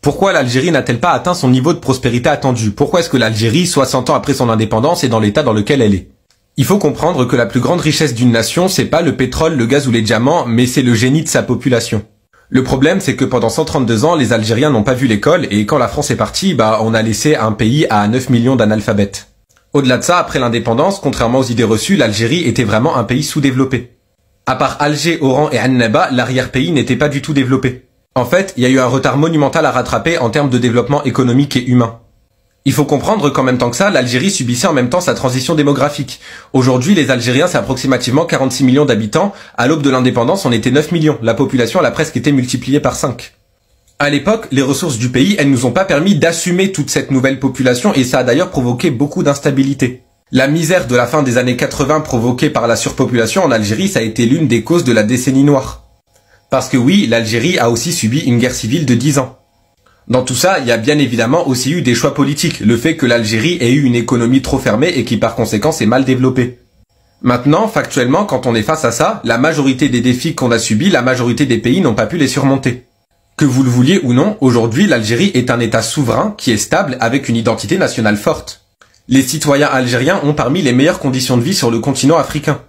Pourquoi l'Algérie n'a-t-elle pas atteint son niveau de prospérité attendu? Pourquoi est-ce que l'Algérie, 60 ans après son indépendance, est dans l'état dans lequel elle est? Il faut comprendre que la plus grande richesse d'une nation, c'est pas le pétrole, le gaz ou les diamants, mais c'est le génie de sa population. Le problème, c'est que pendant 132 ans, les Algériens n'ont pas vu l'école, et quand la France est partie, on a laissé un pays à 9 millions d'analphabètes. Au-delà de ça, après l'indépendance, contrairement aux idées reçues, l'Algérie était vraiment un pays sous-développé. À part Alger, Oran et Annaba, l'arrière-pays n'était pas du tout développé. En fait, il y a eu un retard monumental à rattraper en termes de développement économique et humain. Il faut comprendre qu'en même temps que ça, l'Algérie subissait en même temps sa transition démographique. Aujourd'hui, les Algériens, c'est approximativement 46 millions d'habitants. À l'aube de l'indépendance, on était 9 millions. La population, elle a presque été multipliée par 5. À l'époque, les ressources du pays, elles nous ont pas permis d'assumer toute cette nouvelle population et ça a d'ailleurs provoqué beaucoup d'instabilité. La misère de la fin des années 80 provoquée par la surpopulation en Algérie, ça a été l'une des causes de la décennie noire. Parce que oui, l'Algérie a aussi subi une guerre civile de 10 ans. Dans tout ça, il y a bien évidemment aussi eu des choix politiques, le fait que l'Algérie ait eu une économie trop fermée et qui par conséquent s'est mal développée. Maintenant, factuellement, quand on est face à ça, la majorité des défis qu'on a subis, la majorité des pays n'ont pas pu les surmonter. Que vous le vouliez ou non, aujourd'hui l'Algérie est un État souverain qui est stable avec une identité nationale forte. Les citoyens algériens ont parmi les meilleures conditions de vie sur le continent africain.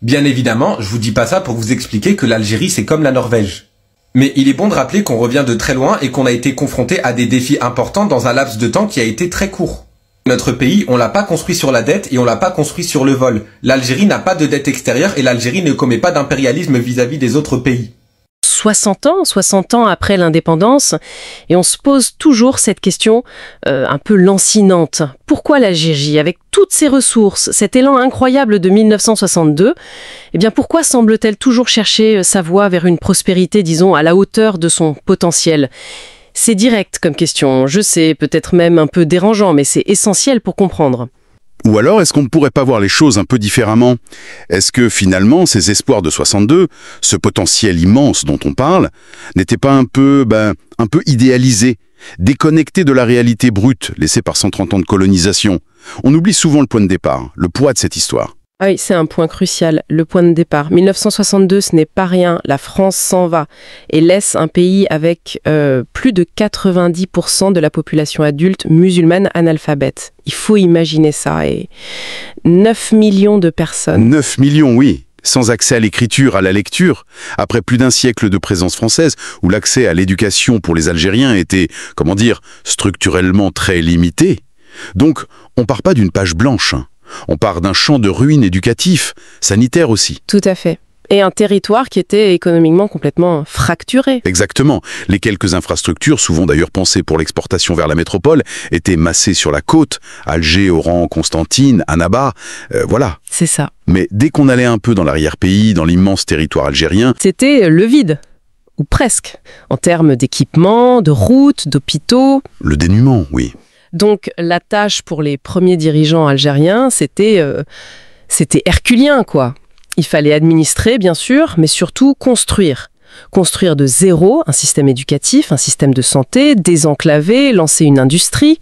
Bien évidemment, je vous dis pas ça pour vous expliquer que l'Algérie c'est comme la Norvège. Mais il est bon de rappeler qu'on revient de très loin et qu'on a été confronté à des défis importants dans un laps de temps qui a été très court. Notre pays, on l'a pas construit sur la dette et on l'a pas construit sur le vol. L'Algérie n'a pas de dette extérieure et l'Algérie ne commet pas d'impérialisme vis-à-vis des autres pays. 60 ans après l'indépendance, et on se pose toujours cette question un peu lancinante. Pourquoi l'Algérie, avec toutes ses ressources, cet élan incroyable de 1962, pourquoi semble-t-elle toujours chercher sa voie vers une prospérité, disons, à la hauteur de son potentiel? C'est direct comme question, je sais, peut-être même un peu dérangeant, mais c'est essentiel pour comprendre. Ou alors, est-ce qu'on ne pourrait pas voir les choses un peu différemment? Est-ce que, finalement, ces espoirs de 62, ce potentiel immense dont on parle, n'étaient pas un peu idéalisés, déconnectés de la réalité brute laissée par 130 ans de colonisation? On oublie souvent le point de départ, le poids de cette histoire. Ah oui, c'est un point crucial, le point de départ. 1962, ce n'est pas rien. La France s'en va et laisse un pays avec plus de 90% de la population adulte musulmane analphabète. Il faut imaginer ça. Et 9 millions de personnes. 9 millions, oui. Sans accès à l'écriture, à la lecture, après plus d'un siècle de présence française, où l'accès à l'éducation pour les Algériens était, structurellement très limité. Donc, on part pas d'une page blanche. On part d'un champ de ruines éducatif, sanitaire aussi. Tout à fait. Et un territoire qui était économiquement complètement fracturé. Exactement. Les quelques infrastructures, souvent d'ailleurs pensées pour l'exportation vers la métropole, étaient massées sur la côte, Alger, Oran, Constantine, Annaba, voilà. C'est ça. Mais dès qu'on allait un peu dans l'arrière-pays, dans l'immense territoire algérien... C'était le vide. Ou presque. En termes d'équipements, de routes, d'hôpitaux... Le dénuement, oui. Donc la tâche pour les premiers dirigeants algériens, c'était herculien, quoi. Il fallait administrer, bien sûr, mais surtout construire. Construire de zéro un système éducatif, un système de santé, désenclaver, lancer une industrie.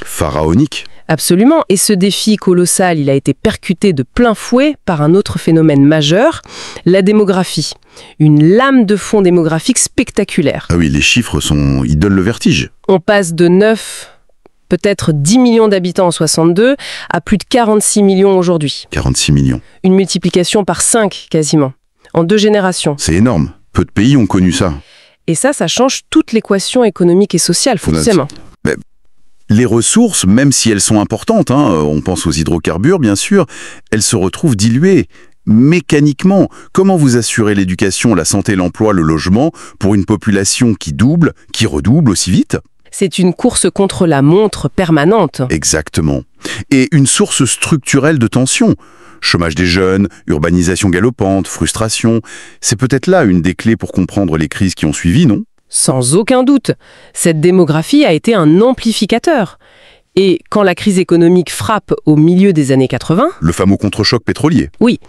Pharaonique. Absolument. Et ce défi colossal, il a été percuté de plein fouet par un autre phénomène majeur, la démographie. Une lame de fond démographique spectaculaire. Ah oui, les chiffres ils donnent le vertige. On passe de 9... peut-être 10 millions d'habitants en 62, à plus de 46 millions aujourd'hui. 46 millions. Une multiplication par 5 quasiment, en 2 générations. C'est énorme. Peu de pays ont connu ça. Et ça change toute l'équation économique et sociale, forcément. Mais les ressources, même si elles sont importantes, on pense aux hydrocarbures bien sûr, elles se retrouvent diluées. Mécaniquement, comment vous assurez l'éducation, la santé, l'emploi, le logement pour une population qui double, qui redouble aussi vite ? C'est une course contre la montre permanente. Exactement. Et une source structurelle de tension. Chômage des jeunes, urbanisation galopante, frustration. C'est peut-être là une des clés pour comprendre les crises qui ont suivi, non? Sans aucun doute. Cette démographie a été un amplificateur. Et quand la crise économique frappe au milieu des années 80... Le fameux contre-choc pétrolier. Oui,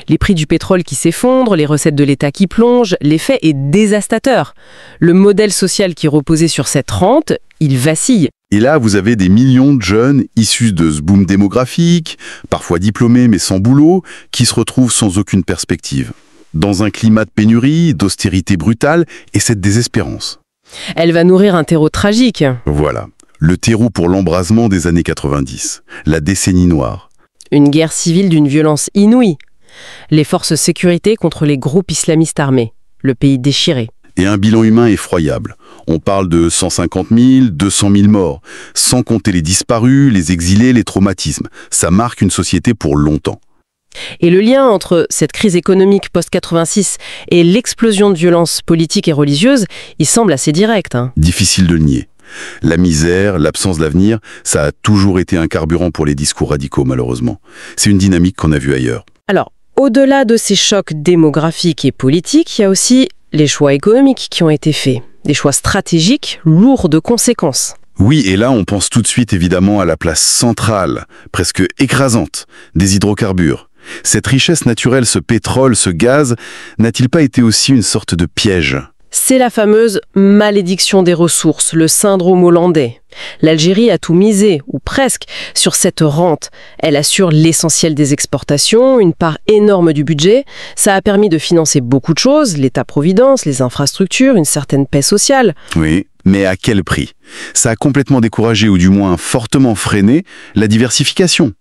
les prix du pétrole qui s'effondrent, les recettes de l'État qui plongent, l'effet est dévastateur. Le modèle social qui reposait sur cette rente, il vacille. Et là, vous avez des millions de jeunes issus de ce boom démographique, parfois diplômés mais sans boulot, qui se retrouvent sans aucune perspective. Dans un climat de pénurie, d'austérité brutale et cette désespérance. Elle va nourrir un terreau tragique. Voilà, le terreau pour l'embrasement des années 90, la décennie noire. Une guerre civile d'une violence inouïe. Les forces sécurité contre les groupes islamistes armés. Le pays déchiré. Et un bilan humain effroyable. On parle de 150 000, 200 000 morts, sans compter les disparus, les exilés, les traumatismes. Ça marque une société pour longtemps. Et le lien entre cette crise économique post-86 et l'explosion de violences politiques et religieuses, il semble assez direct. Difficile de le nier. La misère, l'absence d'avenir, ça a toujours été un carburant pour les discours radicaux, malheureusement. C'est une dynamique qu'on a vue ailleurs. Alors, au-delà de ces chocs démographiques et politiques, il y a aussi les choix économiques qui ont été faits. Des choix stratégiques, lourds de conséquences. Oui, et là, on pense tout de suite évidemment à la place centrale, presque écrasante, des hydrocarbures. Cette richesse naturelle, ce pétrole, ce gaz, n'a-t-il pas été aussi une sorte de piège ? C'est la fameuse malédiction des ressources, le syndrome hollandais. L'Algérie a tout misé, ou presque, sur cette rente. Elle assure l'essentiel des exportations, une part énorme du budget. Ça a permis de financer beaucoup de choses, l'État-providence, les infrastructures, une certaine paix sociale. Oui, mais à quel prix ? Ça a complètement découragé, ou du moins fortement freiné, la diversification.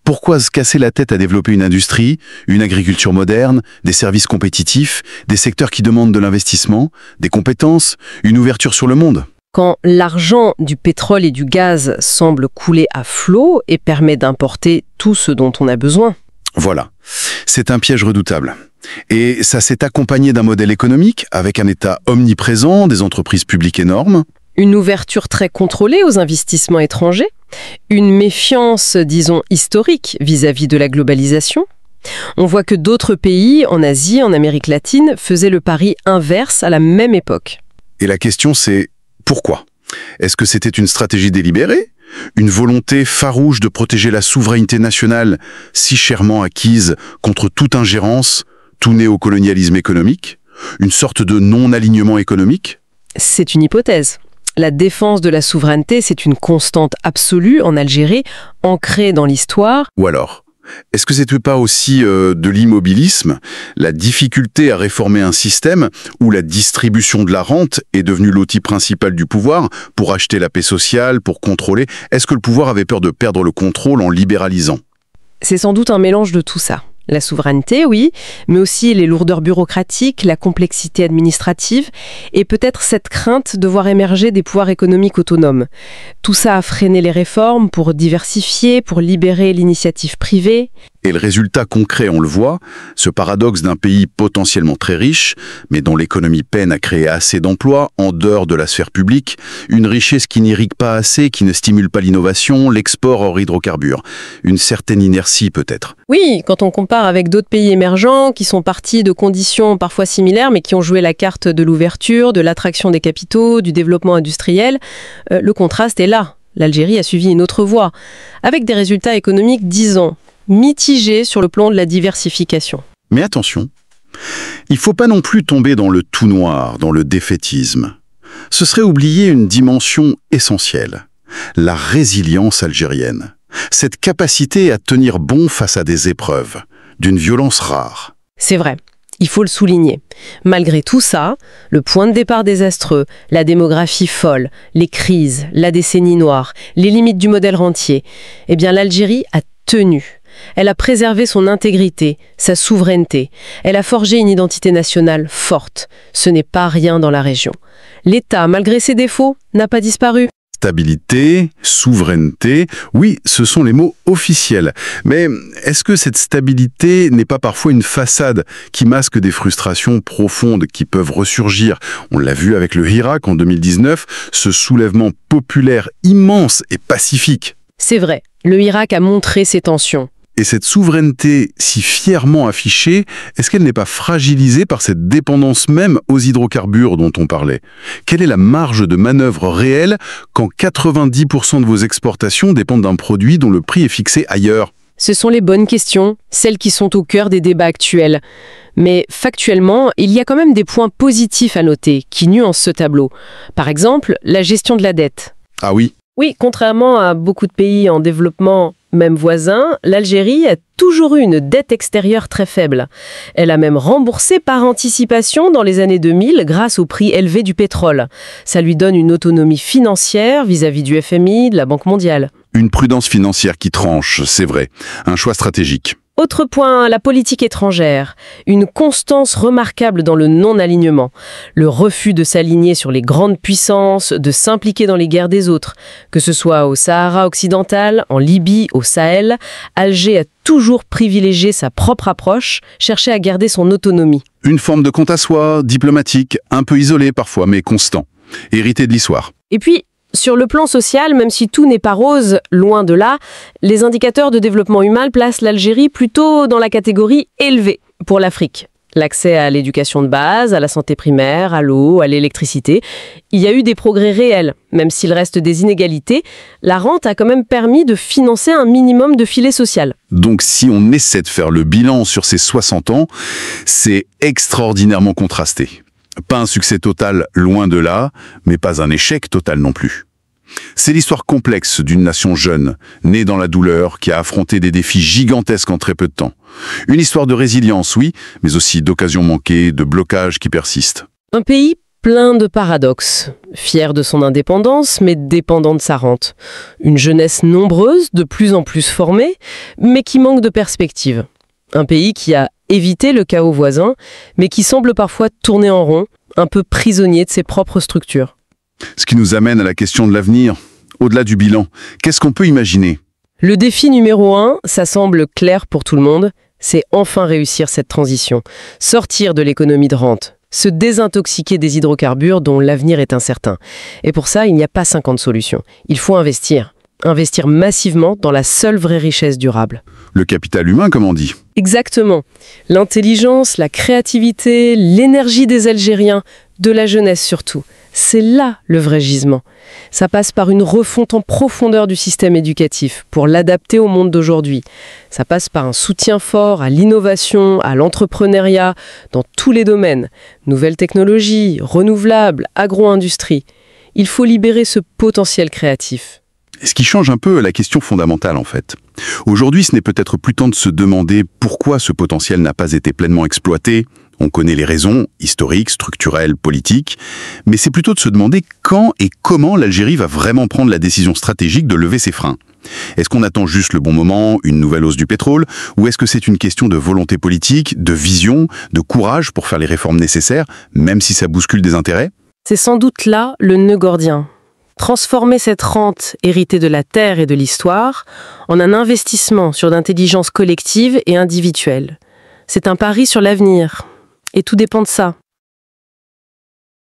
Pourquoi se casser la tête à développer une industrie, une agriculture moderne, des services compétitifs, des secteurs qui demandent de l'investissement, des compétences, une ouverture sur le monde ? Quand l'argent du pétrole et du gaz semble couler à flot et permet d'importer tout ce dont on a besoin. Voilà, c'est un piège redoutable. Et ça s'est accompagné d'un modèle économique avec un État omniprésent, des entreprises publiques énormes. Une ouverture très contrôlée aux investissements étrangers, une méfiance, disons, historique vis-à-vis de la globalisation. On voit que d'autres pays, en Asie, en Amérique latine, faisaient le pari inverse à la même époque. Et la question c'est, pourquoi ? Est-ce que c'était une stratégie délibérée ? Une volonté farouche de protéger la souveraineté nationale si chèrement acquise contre toute ingérence, tout néocolonialisme économique ? Une sorte de non-alignement économique ? C'est une hypothèse. La défense de la souveraineté, c'est une constante absolue en Algérie, ancrée dans l'histoire. Ou alors, est-ce que c'était pas aussi de l'immobilisme, la difficulté à réformer un système où la distribution de la rente est devenue l'outil principal du pouvoir pour acheter la paix sociale, pour contrôler ? Est-ce que le pouvoir avait peur de perdre le contrôle en libéralisant ? C'est sans doute un mélange de tout ça. La souveraineté, oui, mais aussi les lourdeurs bureaucratiques, la complexité administrative et peut-être cette crainte de voir émerger des pouvoirs économiques autonomes. Tout ça a freiné les réformes pour diversifier, pour libérer l'initiative privée. Et le résultat concret, on le voit, ce paradoxe d'un pays potentiellement très riche, mais dont l'économie peine à créer assez d'emplois en dehors de la sphère publique, une richesse qui n'irrigue pas assez, qui ne stimule pas l'innovation, l'export hors hydrocarbures. Une certaine inertie peut-être. Oui, quand on compare avec d'autres pays émergents qui sont partis de conditions parfois similaires, mais qui ont joué la carte de l'ouverture, de l'attraction des capitaux, du développement industriel, le contraste est là. L'Algérie a suivi une autre voie, avec des résultats économiques, disons, mitigé sur le plan de la diversification. Mais attention, il ne faut pas non plus tomber dans le tout noir, dans le défaitisme. Ce serait oublier une dimension essentielle, la résilience algérienne. Cette capacité à tenir bon face à des épreuves, d'une violence rare. C'est vrai, il faut le souligner. Malgré tout ça, le point de départ désastreux, la démographie folle, les crises, la décennie noire, les limites du modèle rentier, eh bien l'Algérie a tenu. Elle a préservé son intégrité, sa souveraineté. Elle a forgé une identité nationale forte. Ce n'est pas rien dans la région. L'État, malgré ses défauts, n'a pas disparu. Stabilité, souveraineté, oui, ce sont les mots officiels. Mais est-ce que cette stabilité n'est pas parfois une façade qui masque des frustrations profondes qui peuvent ressurgir ? On l'a vu avec le Hirak en 2019, ce soulèvement populaire immense et pacifique. C'est vrai, le Hirak a montré ses tensions. Et cette souveraineté si fièrement affichée, est-ce qu'elle n'est pas fragilisée par cette dépendance même aux hydrocarbures dont on parlait ? Quelle est la marge de manœuvre réelle quand 90% de vos exportations dépendent d'un produit dont le prix est fixé ailleurs ? Ce sont les bonnes questions, celles qui sont au cœur des débats actuels. Mais factuellement, il y a quand même des points positifs à noter qui nuancent ce tableau. Par exemple, la gestion de la dette. Ah oui ? Oui, contrairement à beaucoup de pays en développement Même voisin, l'Algérie a toujours eu une dette extérieure très faible. Elle a même remboursé par anticipation dans les années 2000 grâce au prix élevé du pétrole. Ça lui donne une autonomie financière vis-à-vis du FMI, de la Banque mondiale. Une prudence financière qui tranche, c'est vrai. Un choix stratégique. Autre point, la politique étrangère. Une constance remarquable dans le non-alignement. Le refus de s'aligner sur les grandes puissances, de s'impliquer dans les guerres des autres. Que ce soit au Sahara occidental, en Libye, au Sahel, Alger a toujours privilégié sa propre approche, cherché à garder son autonomie. Une forme de compte à soi, diplomatique, un peu isolé parfois, mais constant. Hérité de l'histoire. Et puis, sur le plan social, même si tout n'est pas rose, loin de là, les indicateurs de développement humain placent l'Algérie plutôt dans la catégorie élevée pour l'Afrique. L'accès à l'éducation de base, à la santé primaire, à l'eau, à l'électricité. Il y a eu des progrès réels, même s'il reste des inégalités. La rente a quand même permis de financer un minimum de filet social. Donc si on essaie de faire le bilan sur ces 60 ans, c'est extraordinairement contrasté. Pas un succès total, loin de là, mais pas un échec total non plus. C'est l'histoire complexe d'une nation jeune, née dans la douleur, qui a affronté des défis gigantesques en très peu de temps. Une histoire de résilience, oui, mais aussi d'occasions manquées, de blocages qui persistent. Un pays plein de paradoxes, fier de son indépendance, mais dépendant de sa rente. Une jeunesse nombreuse, de plus en plus formée, mais qui manque de perspective. Un pays qui a évité le chaos voisin, mais qui semble parfois tourner en rond, un peu prisonnier de ses propres structures. Ce qui nous amène à la question de l'avenir. Au-delà du bilan, qu'est-ce qu'on peut imaginer ? Le défi numéro 1, ça semble clair pour tout le monde, c'est enfin réussir cette transition. Sortir de l'économie de rente, se désintoxiquer des hydrocarbures dont l'avenir est incertain. Et pour ça, il n'y a pas 50 solutions. Il faut investir. Investir massivement dans la seule vraie richesse durable. Le capital humain, comme on dit. Exactement. L'intelligence, la créativité, l'énergie des Algériens, de la jeunesse surtout. C'est là le vrai gisement. Ça passe par une refonte en profondeur du système éducatif pour l'adapter au monde d'aujourd'hui. Ça passe par un soutien fort à l'innovation, à l'entrepreneuriat, dans tous les domaines. Nouvelles technologies, renouvelables, agro-industrie. Il faut libérer ce potentiel créatif. Ce qui change un peu la question fondamentale en fait. Aujourd'hui, ce n'est peut-être plus temps de se demander pourquoi ce potentiel n'a pas été pleinement exploité. On connaît les raisons, historiques, structurelles, politiques, mais c'est plutôt de se demander quand et comment l'Algérie va vraiment prendre la décision stratégique de lever ses freins. Est-ce qu'on attend juste le bon moment, une nouvelle hausse du pétrole, ou est-ce que c'est une question de volonté politique, de vision, de courage pour faire les réformes nécessaires, même si ça bouscule des intérêts ? C'est sans doute là le nœud gordien. Transformer cette rente héritée de la terre et de l'histoire en un investissement sur l'intelligence collective et individuelle. C'est un pari sur l'avenir. Et tout dépend de ça.